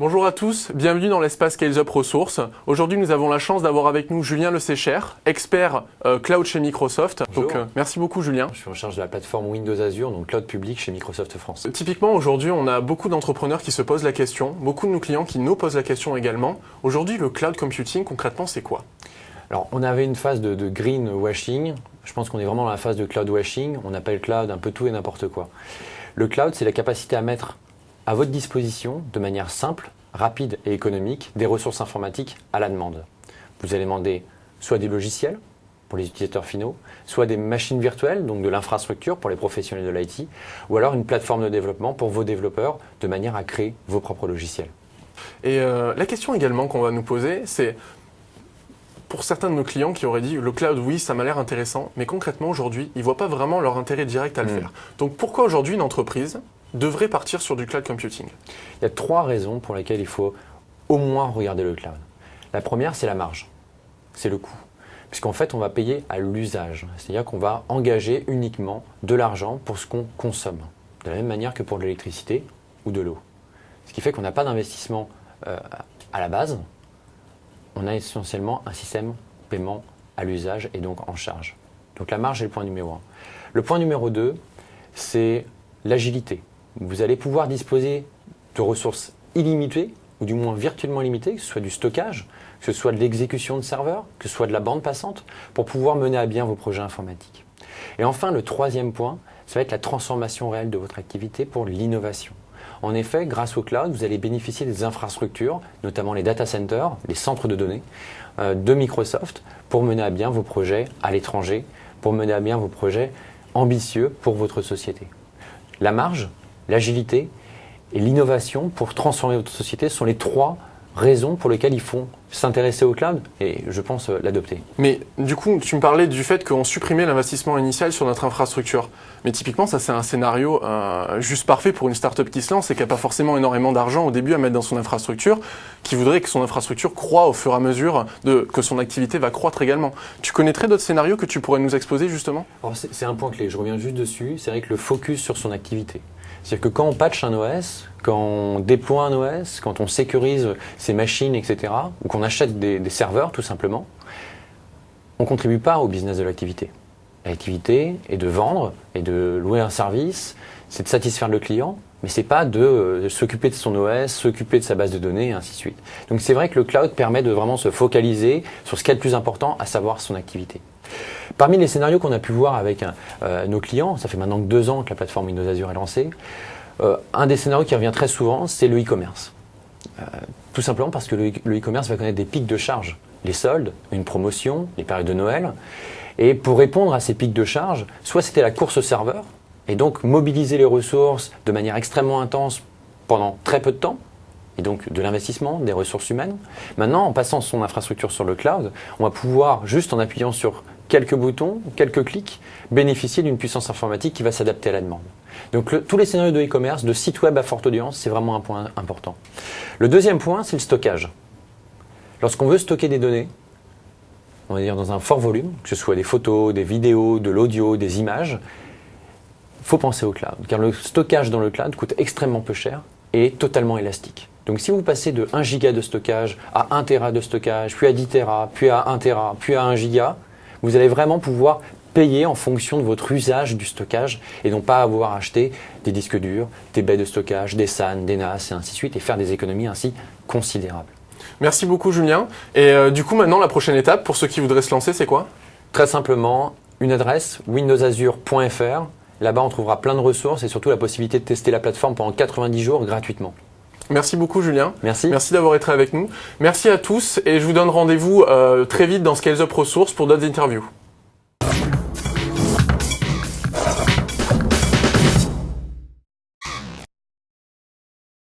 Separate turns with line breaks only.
Bonjour à tous, bienvenue dans l'espace Scales Up Ressources. Aujourd'hui, nous avons la chance d'avoir avec nous Julien Lesécher, expert cloud chez Microsoft.
Bonjour.
Donc, merci beaucoup Julien.
Je suis en charge de la plateforme Windows Azure, donc cloud public chez Microsoft France.
Typiquement, aujourd'hui, on a beaucoup d'entrepreneurs qui se posent la question, beaucoup de nos clients qui nous posent la question également. Aujourd'hui, le cloud computing, concrètement, c'est quoi?
Alors, on avait une phase de green washing. Je pense qu'on est vraiment dans la phase de cloud washing. On appelle cloud un peu tout et n'importe quoi. Le cloud, c'est la capacité à mettre à votre disposition, de manière simple, rapide et économique, des ressources informatiques à la demande. Vous allez demander soit des logiciels pour les utilisateurs finaux, soit des machines virtuelles, donc de l'infrastructure pour les professionnels de l'IT, ou alors une plateforme de développement pour vos développeurs, de manière à créer vos propres logiciels.
Et la question également qu'on va nous poser, c'est pour certains de nos clients qui auraient dit le cloud, oui, ça m'a l'air intéressant, mais concrètement aujourd'hui, ils ne voient pas vraiment leur intérêt direct à le faire. Donc pourquoi aujourd'hui une entreprise devrait partir sur du cloud computing?
Il y a 3 raisons pour lesquelles il faut au moins regarder le cloud. La première, c'est la marge, c'est le coût. Puisqu'en fait, on va payer à l'usage, c'est-à-dire qu'on va engager uniquement de l'argent pour ce qu'on consomme, de la même manière que pour de l'électricité ou de l'eau. Ce qui fait qu'on n'a pas d'investissement à la base, on a essentiellement un système paiement à l'usage et donc en charge. Donc la marge est le point numéro 1. Le point numéro 2, c'est l'agilité. Vous allez pouvoir disposer de ressources illimitées, ou du moins virtuellement limitées, que ce soit du stockage, que ce soit de l'exécution de serveurs, que ce soit de la bande passante, pour pouvoir mener à bien vos projets informatiques. Et enfin, le 3e point, ça va être la transformation réelle de votre activité pour l'innovation. En effet, grâce au cloud, vous allez bénéficier des infrastructures, notamment les data centers, les centres de données de Microsoft, pour mener à bien vos projets à l'étranger, pour mener à bien vos projets ambitieux pour votre société. La marge, l'agilité et l'innovation pour transformer votre société sont les 3 raisons pour lesquelles il faut s'intéresser au cloud et je pense l'adopter.
Mais du coup, tu me parlais du fait qu'on supprimait l'investissement initial sur notre infrastructure. Mais typiquement, ça c'est un scénario juste parfait pour une startup qui se lance et qui n'a pas forcément énormément d'argent au début à mettre dans son infrastructure, qui voudrait que son infrastructure croît au fur et à mesure que son activité va croître également. Tu connaîtrais d'autres scénarios que tu pourrais nous exposer justement?
C'est un point clé, je reviens juste dessus, c'est vrai que le focus sur son activité. C'est-à-dire que quand on patch un OS, quand on déploie un OS, quand on sécurise ses machines, etc., ou qu'on achète des serveurs tout simplement, on ne contribue pas au business de l'activité. L'activité est de vendre et de louer un service, c'est de satisfaire le client, mais ce n'est pas de s'occuper de son OS, s'occuper de sa base de données, et ainsi de suite. Donc c'est vrai que le cloud permet de vraiment se focaliser sur ce qui est le plus important, à savoir son activité. Parmi les scénarios qu'on a pu voir avec nos clients, ça fait maintenant que 2 ans que la plateforme Windows Azure est lancée, un des scénarios qui revient très souvent, c'est le e-commerce. Tout simplement parce que le e-commerce va connaître des pics de charge, les soldes, une promotion, les périodes de Noël. Et pour répondre à ces pics de charge, soit c'était la course au serveur, et donc mobiliser les ressources de manière extrêmement intense pendant très peu de temps, et donc de l'investissement, des ressources humaines. Maintenant, en passant son infrastructure sur le cloud, on va pouvoir, juste en appuyant sur quelques boutons, quelques clics, bénéficier d'une puissance informatique qui va s'adapter à la demande. Donc tous les scénarios de e-commerce, de site web à forte audience, c'est vraiment un point important. Le 2e point, c'est le stockage. Lorsqu'on veut stocker des données, on va dire dans un fort volume, que ce soit des photos, des vidéos, de l'audio, des images, il faut penser au cloud, car le stockage dans le cloud coûte extrêmement peu cher et est totalement élastique. Donc si vous passez de 1 giga de stockage à 1 Tera de stockage, puis à 10 Tera, puis à 1 Tera, puis à 1 giga, vous allez vraiment pouvoir payer en fonction de votre usage du stockage et non pas avoir acheté des disques durs, des baies de stockage, des SAN, des NAS et ainsi de suite et faire des économies ainsi considérables.
Merci beaucoup Julien. Et du coup maintenant la prochaine étape pour ceux qui voudraient se lancer, c'est quoi?
Très simplement, une adresse windowsazure.fr. Là-bas on trouvera plein de ressources et surtout la possibilité de tester la plateforme pendant 90 jours gratuitement.
Merci beaucoup Julien.
Merci.
Merci d'avoir été avec nous. Merci à tous et je vous donne rendez-vous très vite dans Scales Up Ressources pour d'autres interviews.